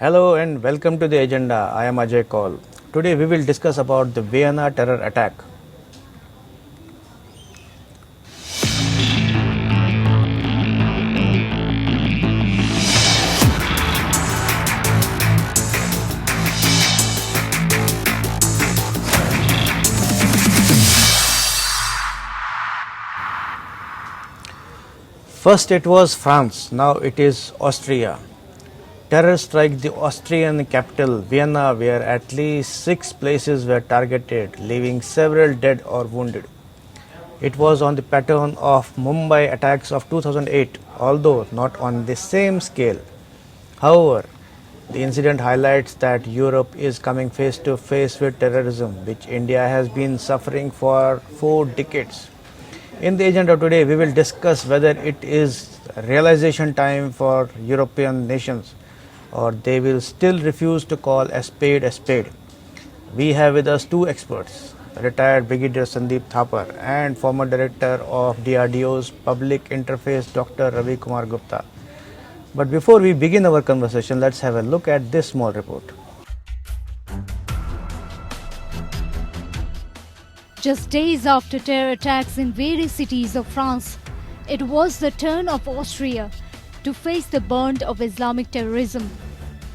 Hello and welcome to the agenda. I am Ajay Kaul. Today we will discuss about the Vienna terror attack. First it was France, now it is Austria. Terror struck the Austrian capital Vienna where at least 6 places were targeted, leaving several dead or wounded. It was on the pattern of Mumbai attacks of 2008, although not on the same scale. However, the incident highlights that Europe is coming face to face with terrorism, which India has been suffering for 4 decades. In the agenda today, we will discuss whether it is realization time for European nations or they will still refuse to call a spade a spade. We have with us two experts, retired Brigadier Sandeep Thapar and former director of DRDO's Public Interface Dr. Ravi Kumar Gupta. But before we begin our conversation, let's have a look at this small report. Just days after terror attacks in various cities of France, it was the turn of Austria to face the brunt of Islamic terrorism.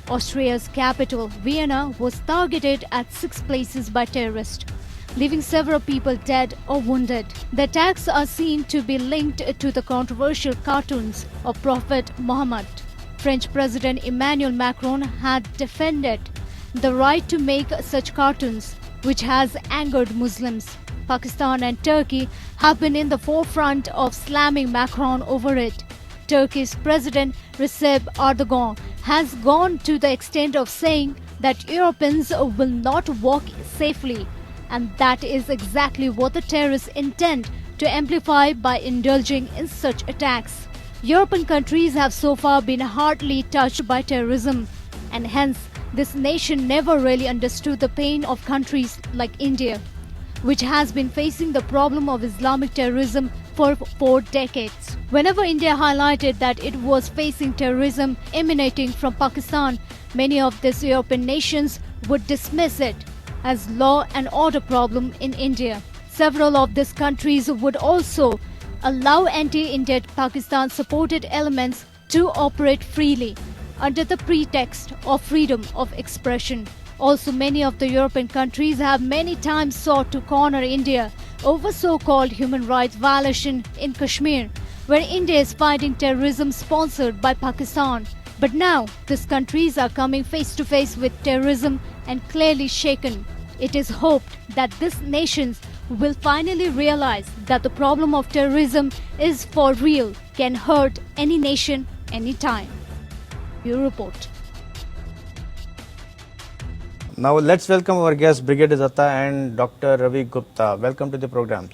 Austria's capital, Vienna, was targeted at 6 places by terrorists, leaving several people dead or wounded. The attacks are seen to be linked to the controversial cartoons of Prophet Muhammad. French President Emmanuel Macron had defended the right to make such cartoons, which has angered Muslims. Pakistan and Turkey have been in the forefront of slamming Macron over it. Turkey's President Recep Erdogan has gone to the extent of saying that Europeans will not walk safely, and that is exactly what the terrorists intend to amplify by indulging in such attacks. European countries have so far been hardly touched by terrorism, and hence this nation never really understood the pain of countries like India, which has been facing the problem of Islamic terrorism for 4 decades. Whenever India highlighted that it was facing terrorism emanating from Pakistan, many of these European nations would dismiss it as law and order problem in India. Several of these countries would also allow anti-India Pakistan supported elements to operate freely under the pretext of freedom of expression. Also, many of the European countries have many times sought to corner India over so-called human rights violation in Kashmir, where India is fighting terrorism sponsored by Pakistan. But now, these countries are coming face to face with terrorism and clearly shaken. It is hoped that these nations will finally realize that the problem of terrorism is for real, can hurt any nation anytime. Bureau Report. Now let's welcome our guests Brigadier Datta and Dr. Ravi Gupta. Welcome to the program.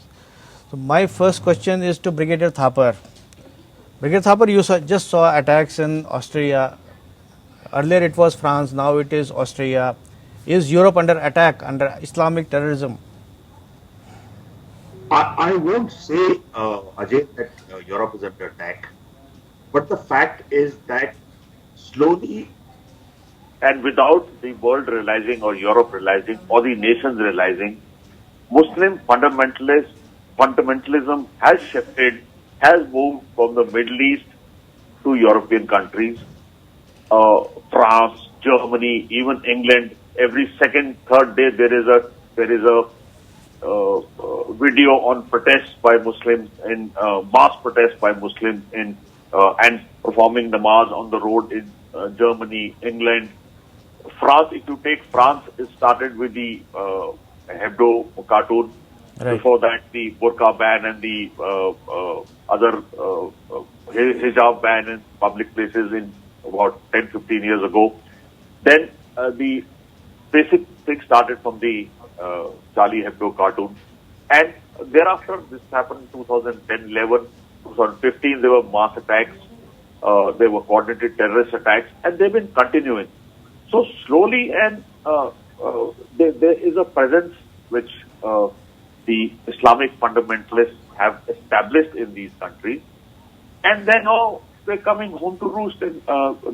So my first question is to Brigadier Thapar. Brigadier Thapar, you just saw attacks in Austria. Earlier it was France, now it is Austria. Is Europe under attack, under Islamic terrorism? I won't say, Ajay, that Europe is under attack, but the fact is that slowly and without the world realizing or Europe realizing or the nations realizing, Muslim fundamentalism has shifted, has moved from the Middle East to European countries, France, Germany, even England. Every second, third day there is a video on protests by Muslims in mass protests by Muslims in and performing namaz on the road in Germany, England. France, if you take France, it started with the Hebdo cartoon. Right. Before that, the burqa ban and the other hijab ban in public places in about 10-15 years ago. Then the basic thing started from the Charlie Hebdo cartoon. And thereafter, this happened in 2010, 11, 2015, there were mass attacks, there were coordinated terrorist attacks, and they've been continuing. So slowly and there is a presence which the Islamic fundamentalists have established in these countries, and then they're coming home to roost and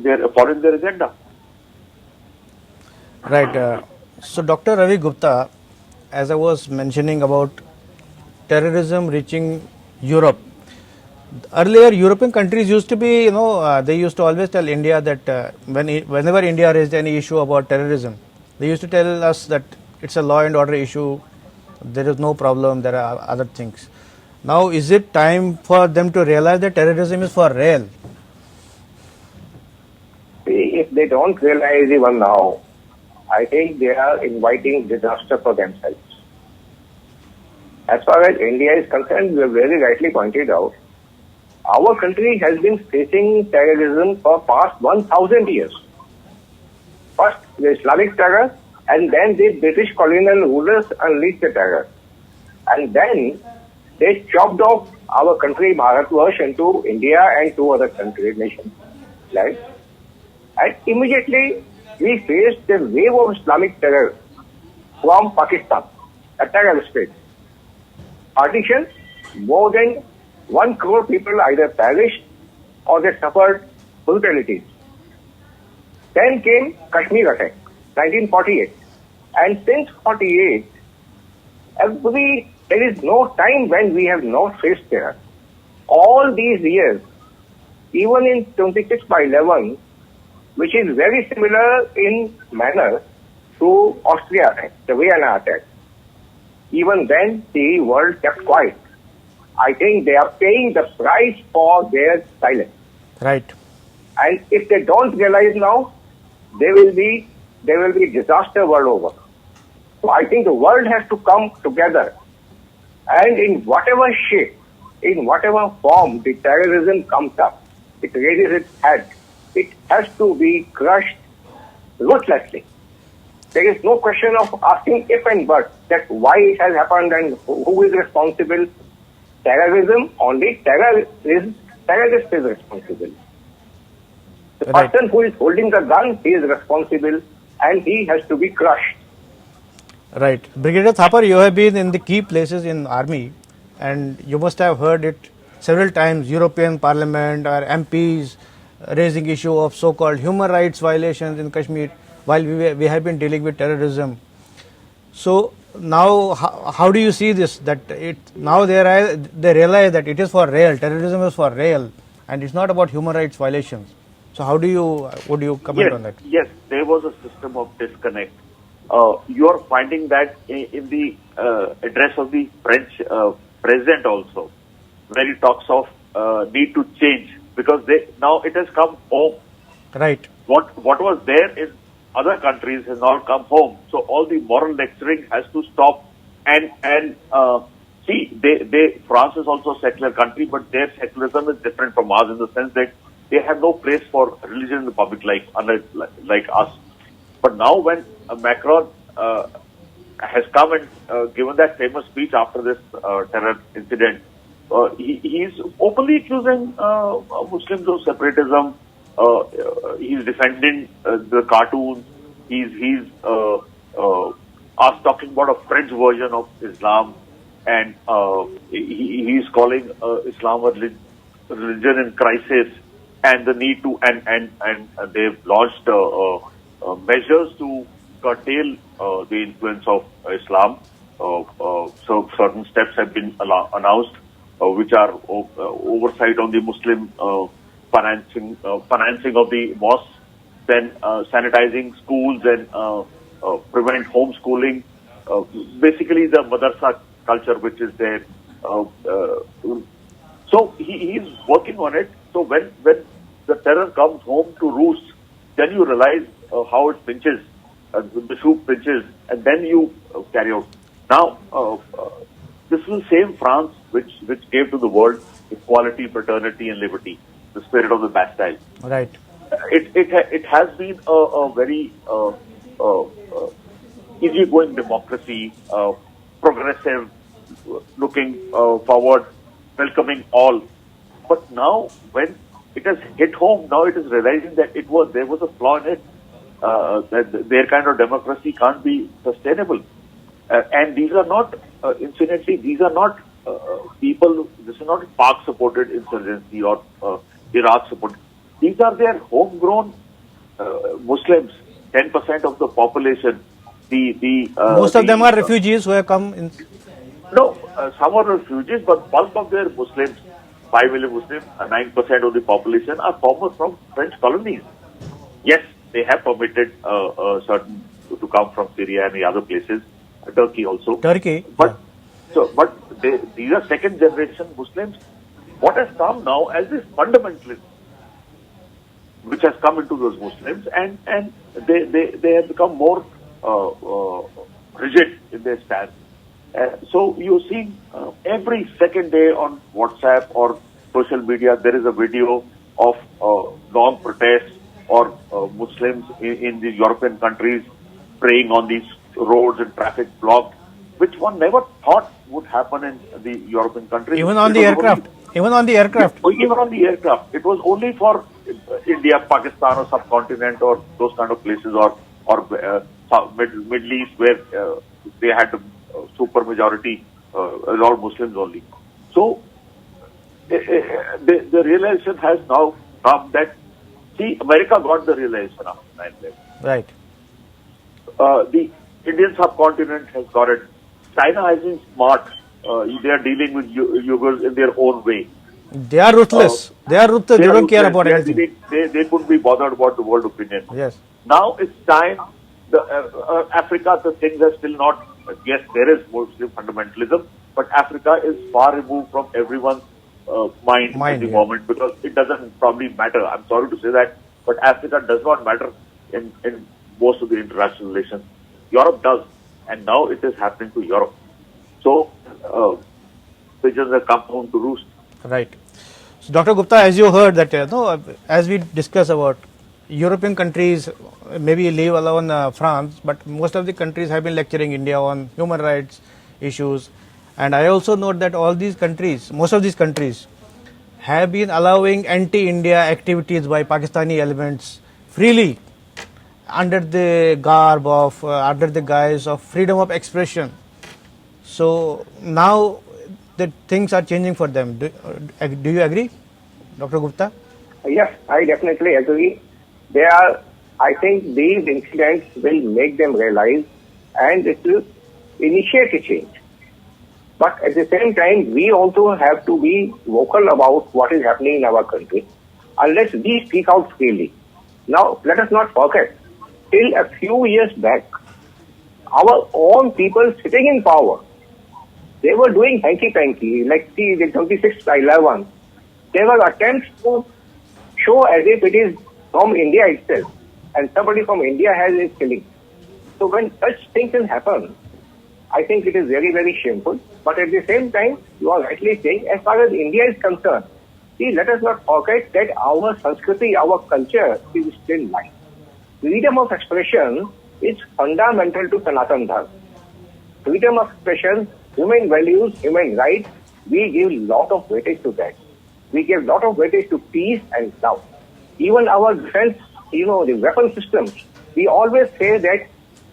they're following their agenda. Right. So, Dr. Ravi Gupta, as I was mentioning about terrorism reaching Europe, earlier European countries used to be, they used to always tell India that whenever India raised any issue about terrorism, they used to tell us that it's a law and order issue, there is no problem, there are other things. Now, is it time for them to realize that terrorism is for real? If they don't realize even now, I think they are inviting disaster for themselves. As far as India is concerned, you have very rightly pointed out, our country has been facing terrorism for past 1,000 years. First, the Islamic terror, and then the British colonial rulers unleashed the terror. And then they chopped off our country, Bharatvarsh, into India and two other countries, nations. Right? And immediately we faced a wave of Islamic terror from Pakistan, a terror state. Partition, more than 1 crore people either perished or they suffered brutalities. Then came Kashmir attack, 1948. And since 48, there is no time when we have not faced terror. All these years, even in 26/11, which is very similar in manner to Austria attack, the Vienna attack. Even then, the world kept quiet. I think they are paying the price for their silence. Right. And if they don't realize now, there will be disaster world over. So I think the world has to come together, and in whatever shape, in whatever form the terrorism comes up, it raises its head. It has to be crushed ruthlessly. There is no question of asking if and but that why it has happened and who is responsible. Terrorism, only terrorist is responsible. The Right. person who is holding the gun, he is responsible and he has to be crushed. Right. Brigadier Thapar, you have been in the key places in army and you must have heard it several times, European Parliament or MPs raising issue of so-called human rights violations in Kashmir while we have been dealing with terrorism. So now how do you see this, that now they realize that it is for real, terrorism is for real and it's not about human rights violations. So would you comment on that? Yes, there was a system of disconnect. You are finding that in the address of the French president also, where he talks of need to change because now it has come home. Right. What was there in other countries has now come home. So all the moral lecturing has to stop. And see, France is also a secular country, but their secularism is different from ours in the sense that they have no place for religion in the public life, unlike like us. But now when Macron has come and given that famous speech after this terror incident, he's openly accusing Muslims of separatism. He's defending the cartoons. He's us talking about a French version of Islam, and he's calling Islam a religion in crisis, and the need to and they've launched measures to curtail the influence of Islam. So certain steps have been announced, which are oversight on the Muslim financing of the mosques, then sanitizing schools and prevent homeschooling. Basically, the madrasa culture which is there. So he's working on it. So when the terror comes home to roost, then you realize how it pinches, the shoe pinches, and then you carry out. Now, this is the same France which gave to the world equality, fraternity, and liberty, the spirit of the Bastille. Right. It has been a very easygoing democracy, progressive, looking forward, welcoming all. But now, when it has hit home, now it is realizing that there was a flaw in it. That their kind of democracy can't be sustainable. And these are not, incidentally, these are not people. This is not Pak-supported insurgency or Iraq-supported. These are their homegrown Muslims, 10% of the population. Most of them are refugees who have come in. No, some are refugees, but bulk of their Muslims, 5 million Muslims, 9% of the population are former from French colonies. Yes, they have permitted certain to come from Syria and the other places, Turkey also. Turkey. But these are second generation Muslims. What has come now as this fundamentalism, which has come into those Muslims, and they have become more rigid in their stance. So you see every second day on WhatsApp or social media there is a video of long protests or Muslims in the European countries praying on these roads and traffic blocked, which one never thought would happen in the European countries. Even on the aircraft. Even on the aircraft. Even on the aircraft. It was only for India, Pakistan or subcontinent or those kind of places or Middle East where they had the super majority, all Muslims only. So the realization has now come that, see, America got the realization after 9/11. Right. The Indian subcontinent has got it. China has been smart. They are dealing with Uyghurs in their own way. They are ruthless. They are ruthless. They don't care about anything. They couldn't be bothered about the world opinion. Yes. Now it's time. Africa, the things are still not. Yes, there is Muslim fundamentalism, but Africa is far removed from everyone's mind at the moment because it doesn't probably matter. I'm sorry to say that, but Africa does not matter in most of the international relations. Europe does, and now it is happening to Europe. So, pigeons have come home to roost. Right. So, Dr. Gupta, as you heard that, as we discuss about European countries, maybe leave alone France, but most of the countries have been lecturing India on human rights issues. And I also note that all these countries, most of these countries, have been allowing anti-India activities by Pakistani elements freely under the garb of, under the guise of freedom of expression. So now that things are changing for them. Do you agree, Dr. Gupta? Yes, I definitely agree. I think these incidents will make them realize and it will initiate a change. But at the same time, we also have to be vocal about what is happening in our country unless we speak out freely. Now, let us not forget, till a few years back, our own people sitting in power, they were doing hanky-panky, like see the 26/11. There were attempts to show as if it is from India itself, and somebody from India has its killing. So when such things will happen, I think it is very, very shameful. But at the same time, you are rightly saying, as far as India is concerned, see, let us not forget that our Sanskriti, our culture is still live. Freedom of expression is fundamental to Sanatana Dharma. Freedom of expression, human values, human rights, we give lot of weightage to that. We give lot of weightage to peace and love. Even our defense, the weapon systems, we always say that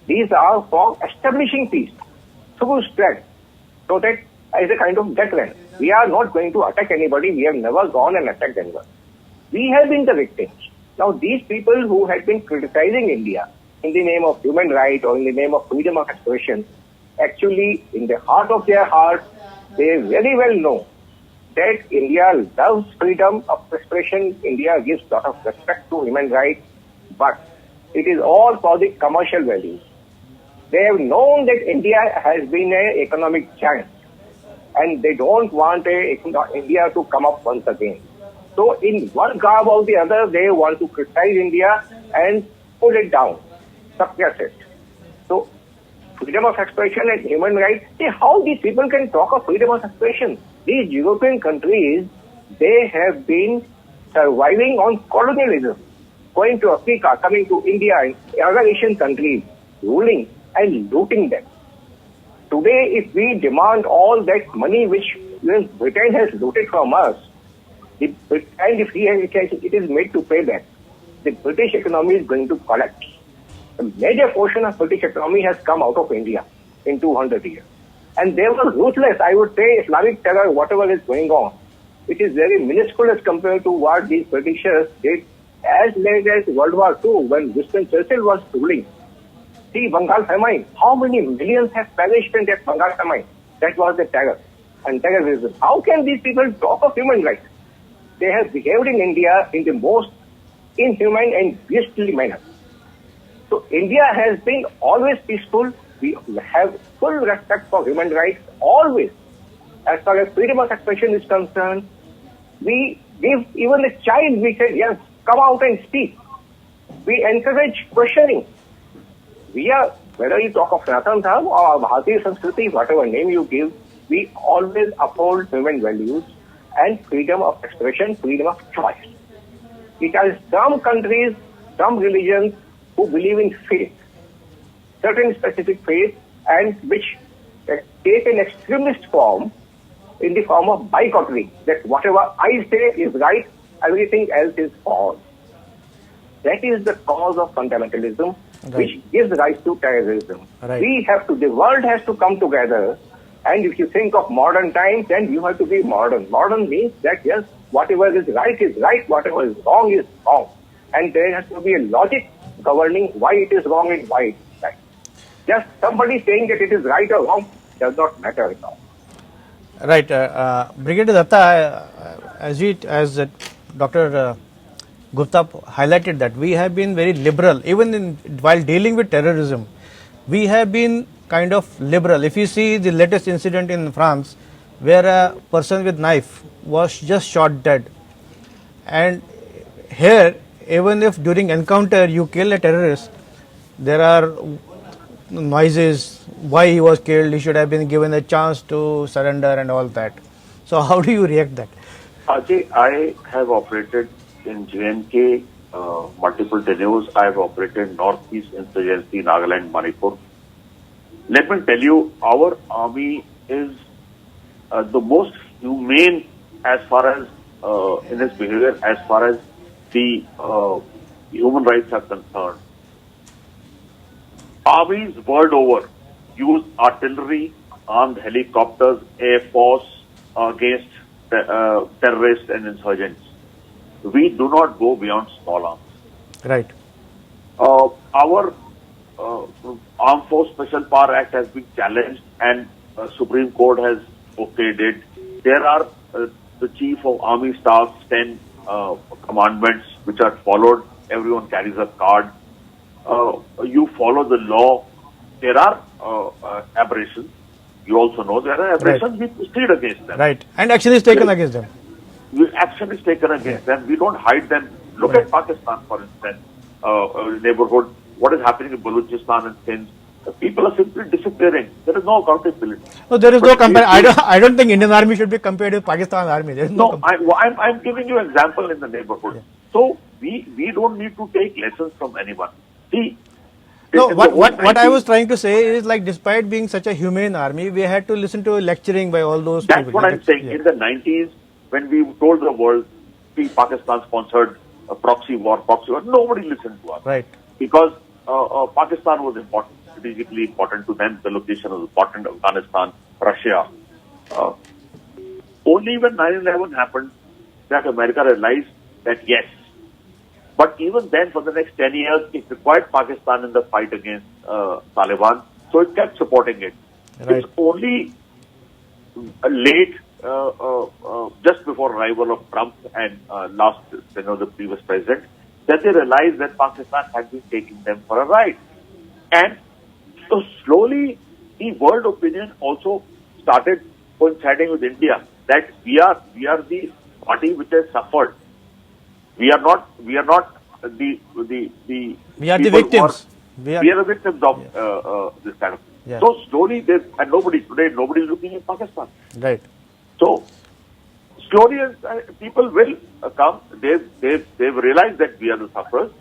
these are for establishing peace through strength, so that as a kind of deterrent. We are not going to attack anybody. We have never gone and attacked anyone. We have been the victims. Now, these people who had been criticizing India in the name of human rights or in the name of freedom of expression, actually, in the heart of their hearts, they very well know that India loves freedom of expression. India gives a lot of respect to human rights, but it is all for the commercial values. They have known that India has been an economic giant, and they don't want India to come up once again. So in one garb or the other, they want to criticize India and pull it down, suppress it. So freedom of expression and human rights, see how these people can talk of freedom of expression. These European countries, they have been surviving on colonialism, going to Africa, coming to India and other Asian countries, ruling and looting them. Today, if we demand all that money which Britain has looted from us, and if it is made to pay back, the British economy is going to collapse. A major portion of British economy has come out of India in 200 years. And they were ruthless. I would say Islamic terror, whatever is going on, it is very minuscule as compared to what these Britishers did as late as World War II, when Winston Churchill was ruling. See, Bengal famine. How many millions have perished in that Bengal famine? That was the terror and terrorism. How can these people talk of human rights? They have behaved in India in the most inhumane and beastly manner. So India has been always peaceful. We have full respect for human rights, always. As far as freedom of expression is concerned, we give even a child, we say, yes, come out and speak. We encourage questioning. We are, whether you talk of Sanatana Dharma or Bharatiya Sanskriti, whatever name you give, we always uphold human values and freedom of expression, freedom of choice. It has some countries, some religions who believe in faith, certain specific faith, and which take an extremist form in the form of boycotting, that whatever I say is right, everything else is false. That is the cause of fundamentalism, which gives rise to terrorism. Right. The world has to come together, and if you think of modern times, then you have to be modern. Modern means that, yes, whatever is right, whatever is wrong, and there has to be a logic governing why it is wrong and why it is right. Just somebody saying that it is right or wrong does not matter at all. Right. Brigadier Datta, as Dr. Gupta highlighted, that we have been very liberal, even while dealing with terrorism. We have been kind of liberal. If you see the latest incident in France, where a person with knife was just shot dead, and here, even if during encounter you kill a terrorist, there are noises why he was killed, he should have been given a chance to surrender and all that. So how do you react that? Ajay, I have operated in JNK multiple tenures. I have operated Northeast Insurgency, Nagaland, Manipur. Let me tell you, our army is the most humane as far as in its behavior, as far as the human rights are concerned. Armies world over use artillery, armed helicopters, air force against terrorists and insurgents. We do not go beyond small arms. Right. Our Armed Force Special Power Act has been challenged, and Supreme Court has okayed it. There are the Chief of Army Staff's 10 commandments which are followed. Everyone carries a card. You follow the law. There are aberrations. You also know there are aberrations. Right. We proceed against them. Right. And action is taken against them. Action is taken against them. We don't hide them. Look at Pakistan, for instance, neighborhood. What is happening in Balochistan and Sindh? People are simply disappearing. There is no accountability. No, there is no comparison. I don't think Indian Army should be compared with Pakistan Army. There is no. I'm giving you an example in the neighborhood. Yeah. So we don't need to take lessons from anyone. See. No, what I was trying to say is, like, despite being such a humane army, we had to listen to lecturing by all those people. That's what I'm saying. Yeah. In the 90s, when we told the world, see, Pakistan sponsored a proxy war, nobody listened to us. Right. Because Pakistan was important, strategically important to them. The location was important. Afghanistan, Russia. Only when 9/11 happened that America realized that yes. But even then, for the next 10 years, it required Pakistan in the fight against Taliban. So it kept supporting it. Right. It's only late, just before arrival of Trump and the previous president, that they realized that Pakistan had been taking them for a ride. And so slowly, the world opinion also started coinciding with India, that we are the party which has suffered. We are not the we are the victims. We are the victims of this kind of. Yeah. So slowly, and nobody is looking at Pakistan. Right. So slowly, people will come. They've realized that we are the sufferers,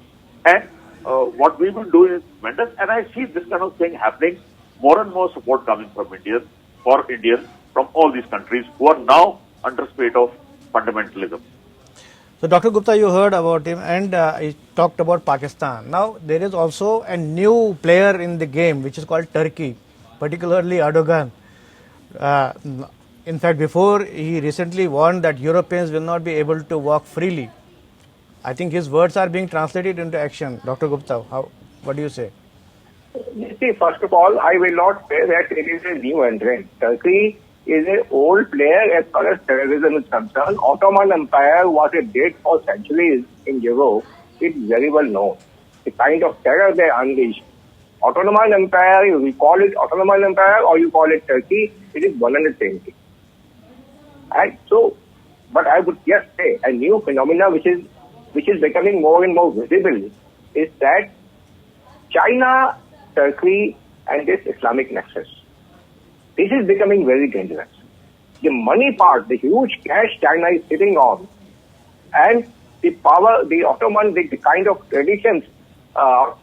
and what we will do is tremendous. And I see this kind of thing happening. More and more support coming from Indians from all these countries who are now under spate of fundamentalism. So, Dr. Gupta, you heard about him, and he talked about Pakistan. Now, there is also a new player in the game, which is called Turkey, particularly Erdogan. In fact, before, he recently warned that Europeans will not be able to walk freely I think his words are being translated into action. Dr. Gupta, what do you say? You see, first of all, I will not say that it is a new entrant. Turkey is an old player as far as terrorism is concerned. Ottoman Empire, what it did for centuries in Europe, is very well known. The kind of terror they unleashed. Ottoman Empire, you call it Ottoman Empire or you call it Turkey, it is one and the same thing. And so, but I would just say a new phenomena which is becoming more and more visible is that China, Turkey and this Islamic nexus. This is becoming very dangerous. The money part, the huge cash China is sitting on, and the power, the Ottoman, the kind of traditions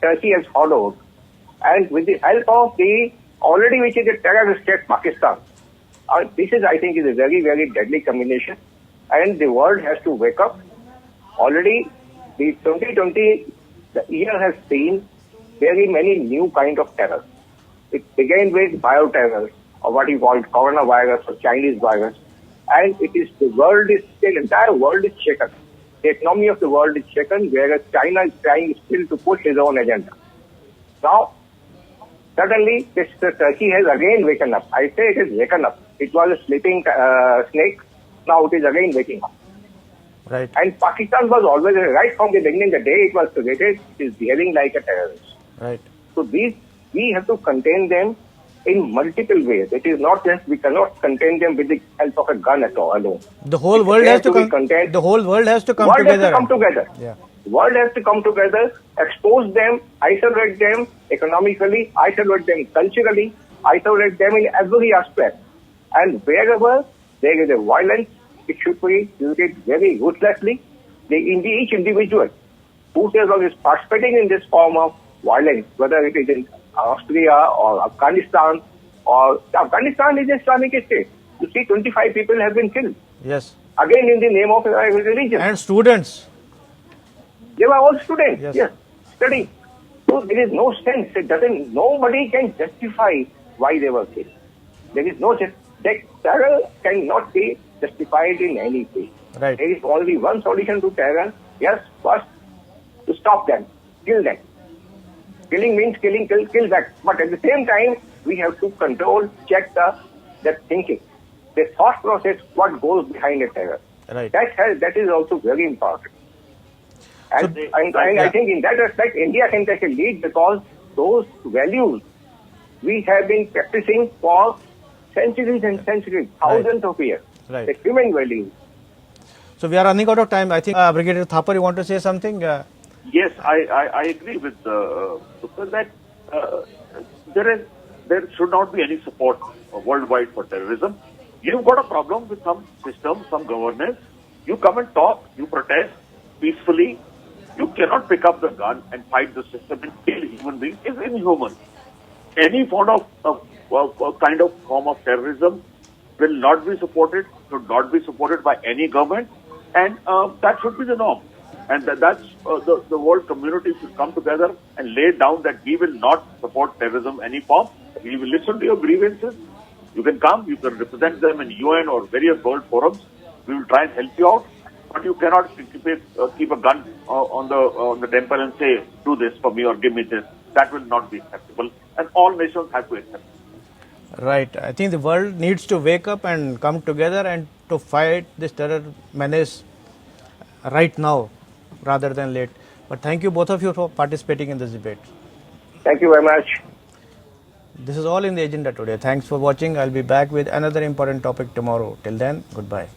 Turkey has followed, and with the help of the already which is a terrorist state, Pakistan. This is, I think, is a very, very deadly combination, and the world has to wake up. Already, the 2020, the year has seen very many new kind of terror. It began with bioterror, or what you call coronavirus or Chinese virus, and it is the world is still, entire world is shaken. The economy of the world is shaken, whereas China is trying still to push his own agenda. Now, suddenly, this Turkey has again waken up. I say it is waken up. It was a sleeping snake. Now it is again waking up. Right. And Pakistan was always, right from the beginning, the day it was created, it is behaving like a terrorist. Right. So these, we have to contain them in multiple ways. It is not just, we cannot contain them with the help of a gun at all alone. The whole world has to come. The whole world has to come together. World has to come together. Yeah. World has to come together, expose them, isolate them economically, isolate them culturally, isolate them in every aspect. And wherever there is a violence, it should be treated very ruthlessly. Each individual who is participating in this form of violence, whether it is in Austria or Afghanistan, or Afghanistan is an Islamic state. You see, 25 people have been killed. Yes. Again in the name of a religion. And students. They were all students. Yes. Studying. So there is no sense. Nobody can justify why they were killed. There is no terror cannot be justified in any way. Right. There is only one solution to terror. Yes, first to stop them, kill them. Killing means kill that. But at the same time, we have to control, check the thinking, the thought process, what goes behind a terror. Right. That is also very important. And I think in that respect, India can take a lead because those values we have been practicing for centuries and centuries, thousands of years. Right. The human values. So we are running out of time. I think Brigadier Thapar, you want to say something? Yes, I agree with that there should not be any support worldwide for terrorism. You've got a problem with some system, some governance. You come and talk, you protest peacefully. You cannot pick up the gun and fight the system and kill human beings. It's inhuman. Any form of form of terrorism will not be supported, should not be supported by any government, and that should be the norm. And that's the world community should come together and lay down that we will not support terrorism any form. We will listen to your grievances. You can come, you can represent them in UN or various world forums. We will try and help you out. But you cannot keep a gun on the temple and say, do this for me or give me this. That will not be acceptable. And all nations have to accept it. Right. I think the world needs to wake up and come together and to fight this terror menace right now rather than late. But thank you both of you for participating in this debate. Thank you very much. This is all in the agenda today. Thanks for watching. I'll be back with another important topic tomorrow. Till then, goodbye.